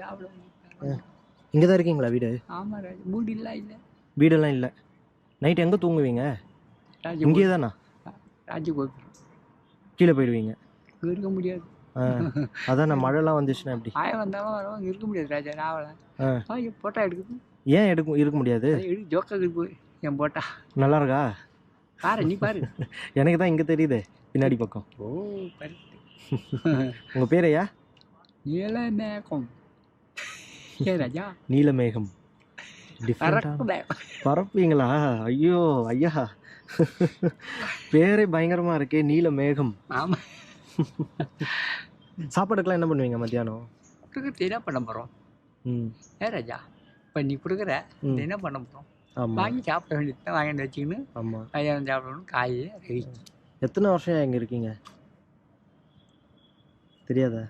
சாப்பிட இங்கே தான் இருக்கீங்களா வீடு? ஆமாம் ராஜா, வீடுலாம் இல்லை. வீடெல்லாம் இல்லை. நைட் எங்கே தூங்குவீங்க? இங்கே தானா? ராஜகோபுரம் கீழே போயிடுவீங்க. இருக்க முடியாது. அதான் மழைலாம் வந்துச்சுன்னா எப்படி? ஆய வந்தாலும் வரவங்க இருக்க முடியாது ராஜா. நாவலை போட்டா எடுக்குது. ஏன் இருக்க முடியாது? ஜோக்காக போய் என் போட்டா நல்லா இருக்கா? பாரு, நீ பாரு. எனக்கு தான் இங்கே தெரியுது பின்னாடி பக்கம். ஓ கரெக்ட். உங்கள் பேர் ஐயா? நீலமேகம். ஏ ராஜா, நீலமேகம். பறப்பீங்களா? ஐயோ ஐயா, பேரே பயங்கரமா இருக்கே, நீலமேகம். ஆமா. சாப்பாடுக்கெல்லாம் என்ன பண்ணுவீங்க மத்தியானம்? கொடுக்குறது என்ன பண்ண போகிறோம்? ஏ ராஜா, இப்போ நீ கொடுக்குற என்ன பண்ண போகிறோம்? வாங்கி சாப்பிட வேண்டியது தான். வாங்கிட்டு வச்சுக்கின்னு ஆமாம், மதியானம் சாப்பிடணும். காய் ரெடி. எத்தனை வருஷம் எங்கே இருக்கீங்க தெரியாதா?